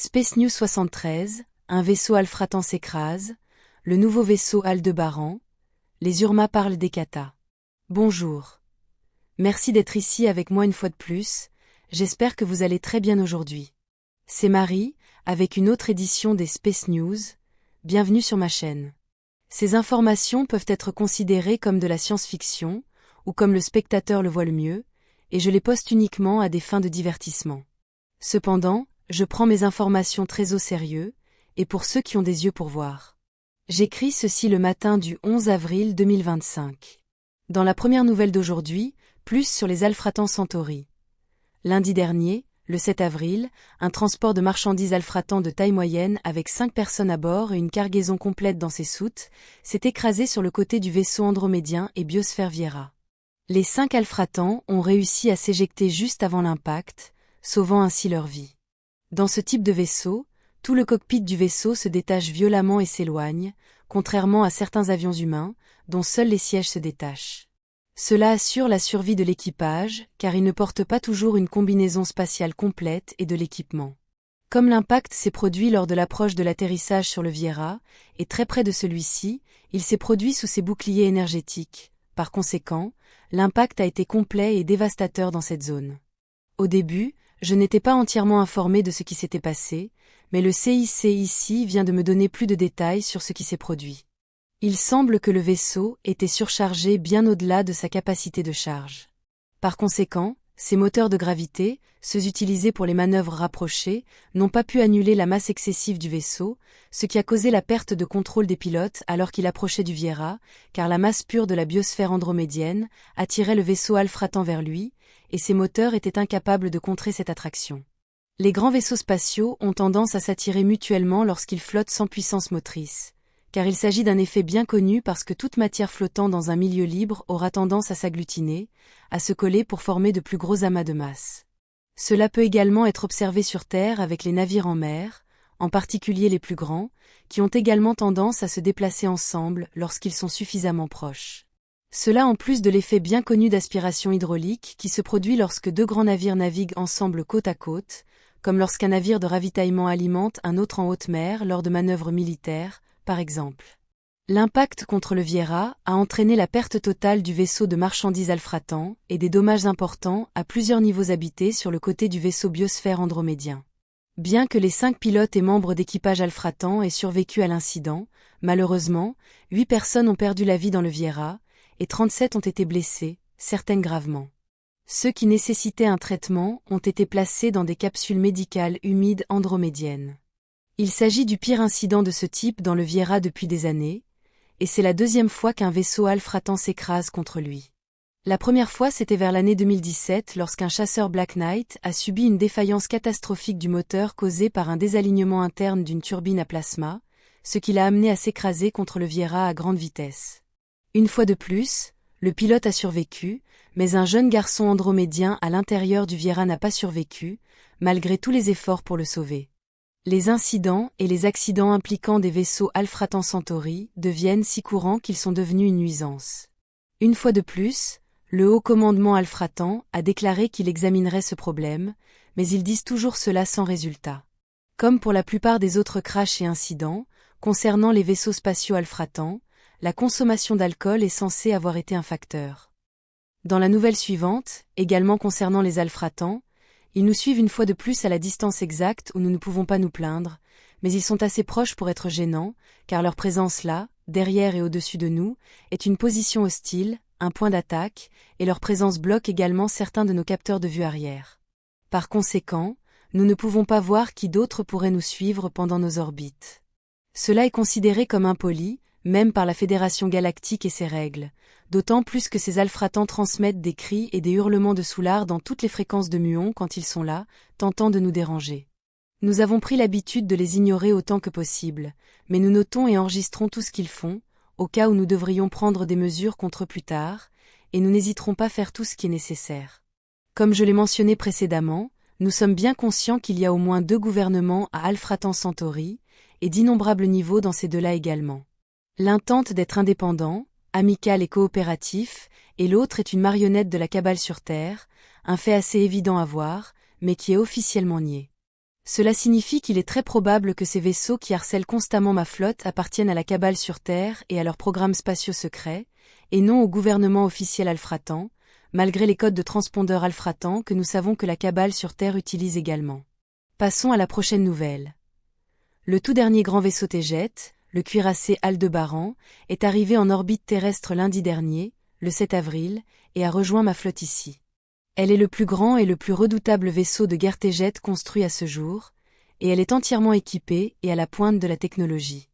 Space News 73, un vaisseau Alfratan s'écrase, le nouveau vaisseau Aldébaran, les Urma parlent des katas. Bonjour. Merci d'être ici avec moi une fois de plus, j'espère que vous allez très bien aujourd'hui. C'est Marie, avec une autre édition des Space News, bienvenue sur ma chaîne. Ces informations peuvent être considérées comme de la science-fiction, ou comme le spectateur le voit le mieux, et je les poste uniquement à des fins de divertissement. Cependant, je prends mes informations très au sérieux, et pour ceux qui ont des yeux pour voir. J'écris ceci le matin du 11 avril 2025. Dans la première nouvelle d'aujourd'hui, plus sur les Alfratan Centauri. Lundi dernier, le 7 avril, un transport de marchandises Alfratan de taille moyenne avec 5 personnes à bord et une cargaison complète dans ses soutes, s'est écrasé sur le côté du vaisseau andromédien et Biosphère Viera. Les 5 Alfratans ont réussi à s'éjecter juste avant l'impact, sauvant ainsi leur vie. Dans ce type de vaisseau, tout le cockpit du vaisseau se détache violemment et s'éloigne, contrairement à certains avions humains, dont seuls les sièges se détachent. Cela assure la survie de l'équipage, car ils ne portent pas toujours une combinaison spatiale complète et de l'équipement. Comme l'impact s'est produit lors de l'approche de l'atterrissage sur le Viera, et très près de celui-ci, il s'est produit sous ses boucliers énergétiques. Par conséquent, l'impact a été complet et dévastateur dans cette zone. Au début, je n'étais pas entièrement informé de ce qui s'était passé, mais le CIC ici vient de me donner plus de détails sur ce qui s'est produit. Il semble que le vaisseau était surchargé bien au-delà de sa capacité de charge. Par conséquent, ses moteurs de gravité, ceux utilisés pour les manœuvres rapprochées, n'ont pas pu annuler la masse excessive du vaisseau, ce qui a causé la perte de contrôle des pilotes alors qu'il approchait du Viera, car la masse pure de la biosphère andromédienne attirait le vaisseau Alfratan vers lui, et ses moteurs étaient incapables de contrer cette attraction. Les grands vaisseaux spatiaux ont tendance à s'attirer mutuellement lorsqu'ils flottent sans puissance motrice, car il s'agit d'un effet bien connu parce que toute matière flottant dans un milieu libre aura tendance à s'agglutiner, à se coller pour former de plus gros amas de masse. Cela peut également être observé sur Terre avec les navires en mer, en particulier les plus grands, qui ont également tendance à se déplacer ensemble lorsqu'ils sont suffisamment proches. Cela en plus de l'effet bien connu d'aspiration hydraulique qui se produit lorsque deux grands navires naviguent ensemble côte à côte, comme lorsqu'un navire de ravitaillement alimente un autre en haute mer lors de manœuvres militaires, par exemple. L'impact contre le Viera a entraîné la perte totale du vaisseau de marchandises Alfratan et des dommages importants à plusieurs niveaux habités sur le côté du vaisseau Biosphère andromédien. Bien que les 5 pilotes et membres d'équipage Alfratan aient survécu à l'incident, malheureusement, 8 personnes ont perdu la vie dans le Viera, et 37 ont été blessés, certaines gravement. Ceux qui nécessitaient un traitement ont été placés dans des capsules médicales humides andromédiennes. Il s'agit du pire incident de ce type dans le Viera depuis des années, et c'est la deuxième fois qu'un vaisseau Alfratan s'écrase contre lui. La première fois c'était vers l'année 2017 lorsqu'un chasseur Black Knight a subi une défaillance catastrophique du moteur causée par un désalignement interne d'une turbine à plasma, ce qui l'a amené à s'écraser contre le Viera à grande vitesse. Une fois de plus, le pilote a survécu, mais un jeune garçon andromédien à l'intérieur du Viera n'a pas survécu, malgré tous les efforts pour le sauver. Les incidents et les accidents impliquant des vaisseaux Alfratan Centauri deviennent si courants qu'ils sont devenus une nuisance. Une fois de plus, le haut commandement Alfratan a déclaré qu'il examinerait ce problème, mais ils disent toujours cela sans résultat. Comme pour la plupart des autres crashs et incidents, concernant les vaisseaux spatiaux Alfratan, la consommation d'alcool est censée avoir été un facteur. Dans la nouvelle suivante, également concernant les Alfratans, ils nous suivent une fois de plus à la distance exacte où nous ne pouvons pas nous plaindre, mais ils sont assez proches pour être gênants, car leur présence là, derrière et au-dessus de nous, est une position hostile, un point d'attaque, et leur présence bloque également certains de nos capteurs de vue arrière. Par conséquent, nous ne pouvons pas voir qui d'autre pourrait nous suivre pendant nos orbites. Cela est considéré comme impoli, même par la Fédération Galactique et ses règles, d'autant plus que ces Alfratans transmettent des cris et des hurlements de soulard dans toutes les fréquences de muons quand ils sont là, tentant de nous déranger. Nous avons pris l'habitude de les ignorer autant que possible, mais nous notons et enregistrons tout ce qu'ils font, au cas où nous devrions prendre des mesures contre eux plus tard, et nous n'hésiterons pas à faire tout ce qui est nécessaire. Comme je l'ai mentionné précédemment, nous sommes bien conscients qu'il y a au moins 2 gouvernements à Alfratan Centauri, et d'innombrables niveaux dans ces deux-là également. L'un tente d'être indépendant, amical et coopératif, et l'autre est une marionnette de la cabale sur Terre, un fait assez évident à voir, mais qui est officiellement nié. Cela signifie qu'il est très probable que ces vaisseaux qui harcèlent constamment ma flotte appartiennent à la cabale sur Terre et à leurs programmes spatiaux secrets, et non au gouvernement officiel Alfratan, malgré les codes de transpondeur Alfratan que nous savons que la cabale sur Terre utilise également. Passons à la prochaine nouvelle. Le tout dernier grand vaisseau Tejet, le cuirassé Aldébaran, est arrivé en orbite terrestre lundi dernier, le 7 avril, et a rejoint ma flotte ici. Elle est le plus grand et le plus redoutable vaisseau de guerre Tejet construit à ce jour, et elle est entièrement équipée et à la pointe de la technologie.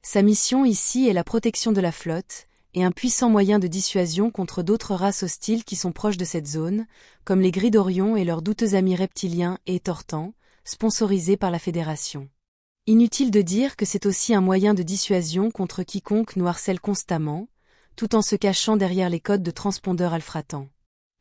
Sa mission ici est la protection de la flotte, et un puissant moyen de dissuasion contre d'autres races hostiles qui sont proches de cette zone, comme les Gris d'Orion et leurs douteux amis reptiliens et Tortans, sponsorisés par la Fédération. Inutile de dire que c'est aussi un moyen de dissuasion contre quiconque nous harcèle constamment, tout en se cachant derrière les codes de transpondeur Alfratan.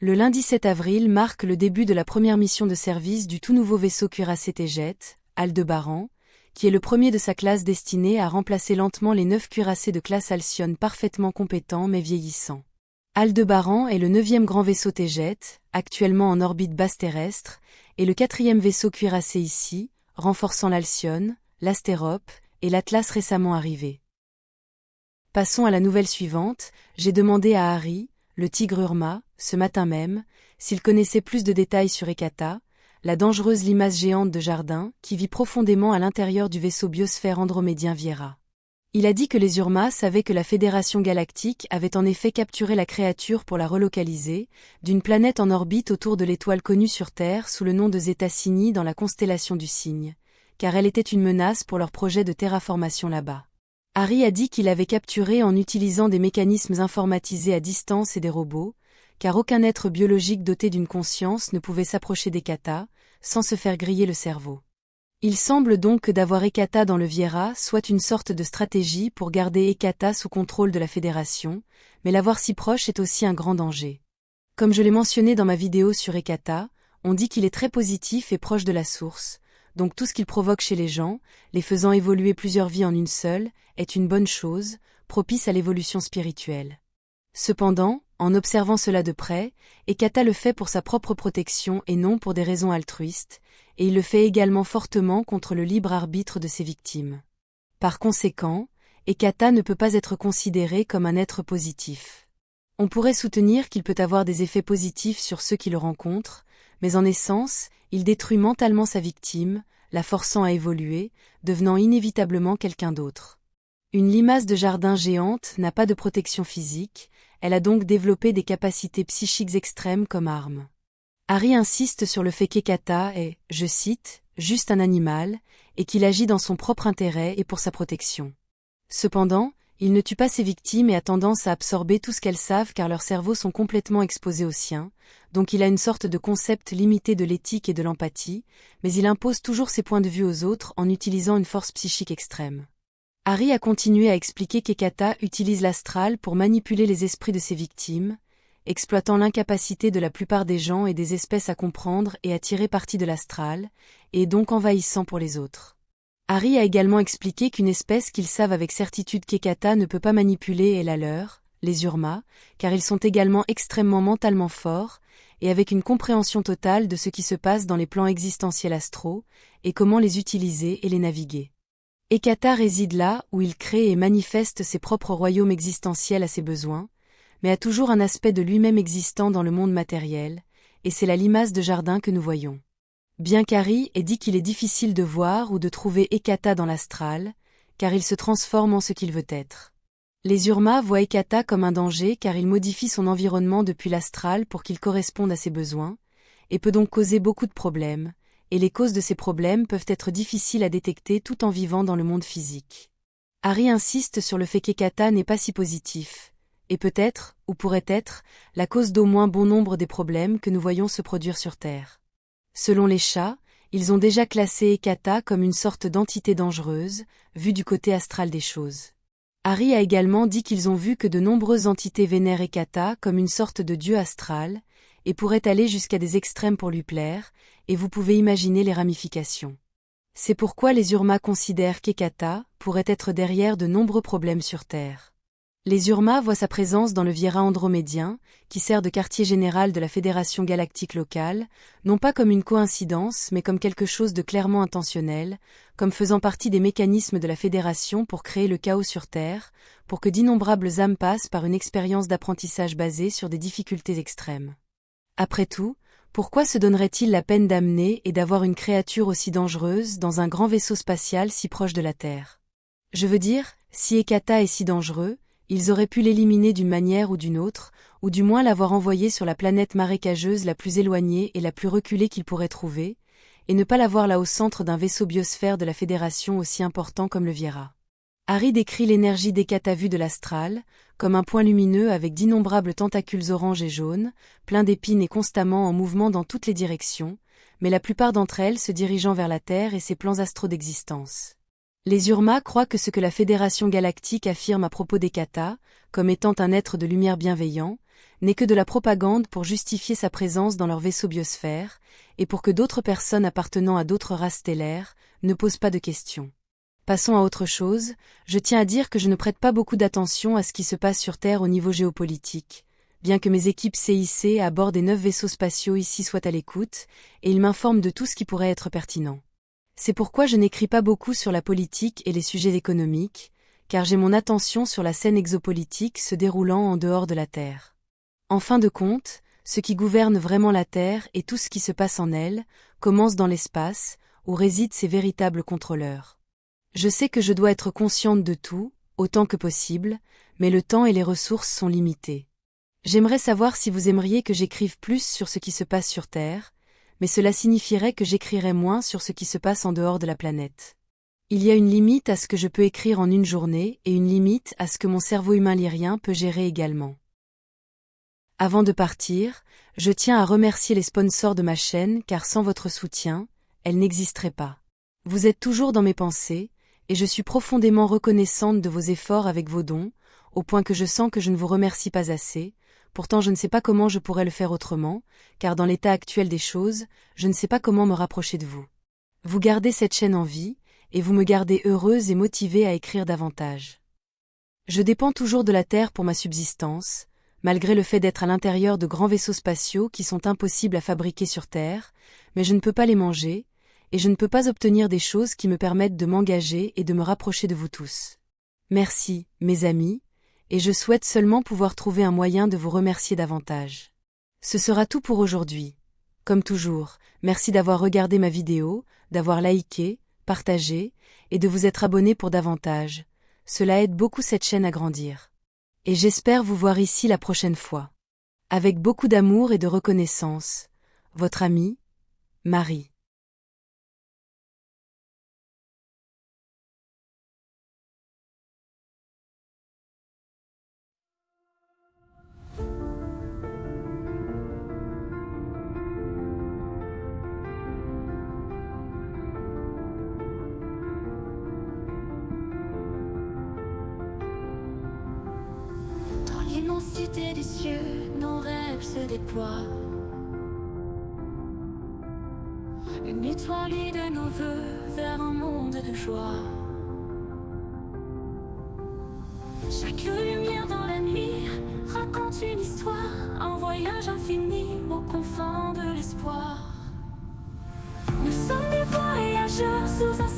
Le lundi 7 avril marque le début de la première mission de service du tout nouveau vaisseau cuirassé Tejet, Aldébaran, qui est le premier de sa classe destiné à remplacer lentement les 9 cuirassés de classe Alcyon parfaitement compétents mais vieillissants. Aldébaran est le 9e grand vaisseau Tejet, actuellement en orbite basse terrestre, et le 4e vaisseau cuirassé ici, renforçant l'Alcyon, l'Astérope et l'Atlas récemment arrivé. Passons à la nouvelle suivante, j'ai demandé à Harry, le tigre Urma, ce matin même, s'il connaissait plus de détails sur Hecata, la dangereuse limace géante de jardin qui vit profondément à l'intérieur du vaisseau biosphère andromédien Viera. Il a dit que les Urma savaient que la Fédération Galactique avait en effet capturé la créature pour la relocaliser, d'une planète en orbite autour de l'étoile connue sur Terre sous le nom de Zeta Cygni dans la constellation du Cygne, car elle était une menace pour leur projet de terraformation là-bas. Harry a dit qu'il avait capturé en utilisant des mécanismes informatisés à distance et des robots, car aucun être biologique doté d'une conscience ne pouvait s'approcher d'Hecata, sans se faire griller le cerveau. Il semble donc que d'avoir Hecata dans le Viera soit une sorte de stratégie pour garder Hecata sous contrôle de la Fédération, mais l'avoir si proche est aussi un grand danger. Comme je l'ai mentionné dans ma vidéo sur Hecata, on dit qu'il est très positif et proche de la source, donc tout ce qu'il provoque chez les gens, les faisant évoluer plusieurs vies en une seule, est une bonne chose, propice à l'évolution spirituelle. Cependant, en observant cela de près, Hecata le fait pour sa propre protection et non pour des raisons altruistes, et il le fait également fortement contre le libre arbitre de ses victimes. Par conséquent, Hecata ne peut pas être considéré comme un être positif. On pourrait soutenir qu'il peut avoir des effets positifs sur ceux qui le rencontrent, mais en essence, il détruit mentalement sa victime, la forçant à évoluer, devenant inévitablement quelqu'un d'autre. Une limace de jardin géante n'a pas de protection physique, elle a donc développé des capacités psychiques extrêmes comme arme. Harry insiste sur le fait qu'Hecata est, je cite, juste un animal, et qu'il agit dans son propre intérêt et pour sa protection. Cependant, il ne tue pas ses victimes et a tendance à absorber tout ce qu'elles savent car leurs cerveaux sont complètement exposés aux siens, donc il a une sorte de concept limité de l'éthique et de l'empathie, mais il impose toujours ses points de vue aux autres en utilisant une force psychique extrême. Harry a continué à expliquer qu'Hecata utilise l'astral pour manipuler les esprits de ses victimes, exploitant l'incapacité de la plupart des gens et des espèces à comprendre et à tirer parti de l'astral, et donc envahissant pour les autres. Harry a également expliqué qu'une espèce qu'ils savent avec certitude qu'Hecata ne peut pas manipuler est la leur, les Urma, car ils sont également extrêmement mentalement forts, et avec une compréhension totale de ce qui se passe dans les plans existentiels astraux, et comment les utiliser et les naviguer. Hecata réside là où il crée et manifeste ses propres royaumes existentiels à ses besoins, mais a toujours un aspect de lui-même existant dans le monde matériel, et c'est la limace de jardin que nous voyons. Bien qu'Harry ait dit qu'il est difficile de voir ou de trouver Hecata dans l'astral, car il se transforme en ce qu'il veut être. Les Urma voient Hecata comme un danger car il modifie son environnement depuis l'astral pour qu'il corresponde à ses besoins, et peut donc causer beaucoup de problèmes, et les causes de ces problèmes peuvent être difficiles à détecter tout en vivant dans le monde physique. Harry insiste sur le fait qu'Hecata n'est pas si positif, et peut-être, ou pourrait être, la cause d'au moins bon nombre des problèmes que nous voyons se produire sur Terre. Selon les chats, ils ont déjà classé Hecata comme une sorte d'entité dangereuse, vue du côté astral des choses. Harry a également dit qu'ils ont vu que de nombreuses entités vénèrent Hecata comme une sorte de dieu astral, et pourraient aller jusqu'à des extrêmes pour lui plaire, et vous pouvez imaginer les ramifications. C'est pourquoi les Urma considèrent qu'Hecata pourrait être derrière de nombreux problèmes sur Terre. Les Urma voient sa présence dans le Viera andromédien, qui sert de quartier général de la Fédération galactique locale, non pas comme une coïncidence mais comme quelque chose de clairement intentionnel, comme faisant partie des mécanismes de la Fédération pour créer le chaos sur Terre, pour que d'innombrables âmes passent par une expérience d'apprentissage basée sur des difficultés extrêmes. Après tout, pourquoi se donnerait-il la peine d'amener et d'avoir une créature aussi dangereuse dans un grand vaisseau spatial si proche de la Terre? Je veux dire, si Ekata est si dangereux, ils auraient pu l'éliminer d'une manière ou d'une autre, ou du moins l'avoir envoyé sur la planète marécageuse la plus éloignée et la plus reculée qu'ils pourraient trouver, et ne pas l'avoir là au centre d'un vaisseau biosphère de la Fédération aussi important comme le Viera. Harry décrit l'énergie d'Ekata vue de l'astral, comme un point lumineux avec d'innombrables tentacules orange et jaunes, plein d'épines et constamment en mouvement dans toutes les directions, mais la plupart d'entre elles se dirigeant vers la Terre et ses plans astraux d'existence. Les Urma croient que ce que la Fédération galactique affirme à propos d'Ekata, comme étant un être de lumière bienveillant, n'est que de la propagande pour justifier sa présence dans leur vaisseau biosphère, et pour que d'autres personnes appartenant à d'autres races stellaires ne posent pas de questions. Passons à autre chose, je tiens à dire que je ne prête pas beaucoup d'attention à ce qui se passe sur Terre au niveau géopolitique, bien que mes équipes CIC à bord des 9 vaisseaux spatiaux ici soient à l'écoute, et ils m'informent de tout ce qui pourrait être pertinent. C'est pourquoi je n'écris pas beaucoup sur la politique et les sujets économiques, car j'ai mon attention sur la scène exopolitique se déroulant en dehors de la Terre. En fin de compte, ce qui gouverne vraiment la Terre et tout ce qui se passe en elle, commence dans l'espace, où résident ses véritables contrôleurs. Je sais que je dois être consciente de tout, autant que possible, mais le temps et les ressources sont limités. J'aimerais savoir si vous aimeriez que j'écrive plus sur ce qui se passe sur Terre, mais cela signifierait que j'écrirais moins sur ce qui se passe en dehors de la planète. Il y a une limite à ce que je peux écrire en une journée et une limite à ce que mon cerveau humain lyrien peut gérer également. Avant de partir, je tiens à remercier les sponsors de ma chaîne car sans votre soutien, elle n'existerait pas. Vous êtes toujours dans mes pensées, et je suis profondément reconnaissante de vos efforts avec vos dons, au point que je sens que je ne vous remercie pas assez. Pourtant je ne sais pas comment je pourrais le faire autrement, car dans l'état actuel des choses, je ne sais pas comment me rapprocher de vous. Vous gardez cette chaîne en vie, et vous me gardez heureuse et motivée à écrire davantage. Je dépends toujours de la Terre pour ma subsistance, malgré le fait d'être à l'intérieur de grands vaisseaux spatiaux qui sont impossibles à fabriquer sur Terre, mais je ne peux pas les manger, et je ne peux pas obtenir des choses qui me permettent de m'engager et de me rapprocher de vous tous. Merci, mes amis, et je souhaite seulement pouvoir trouver un moyen de vous remercier davantage. Ce sera tout pour aujourd'hui. Comme toujours, merci d'avoir regardé ma vidéo, d'avoir liké, partagé, et de vous être abonné pour davantage. Cela aide beaucoup cette chaîne à grandir. Et j'espère vous voir ici la prochaine fois. Avec beaucoup d'amour et de reconnaissance, votre amie, Marie. Dans l'immensité des cieux, nos rêves se déploient. Une étoile de nos voeux vers un monde de joie. Chaque lumière dans la nuit raconte une histoire, un voyage infini aux confins de l'espoir. Nous sommes des voyageurs sous un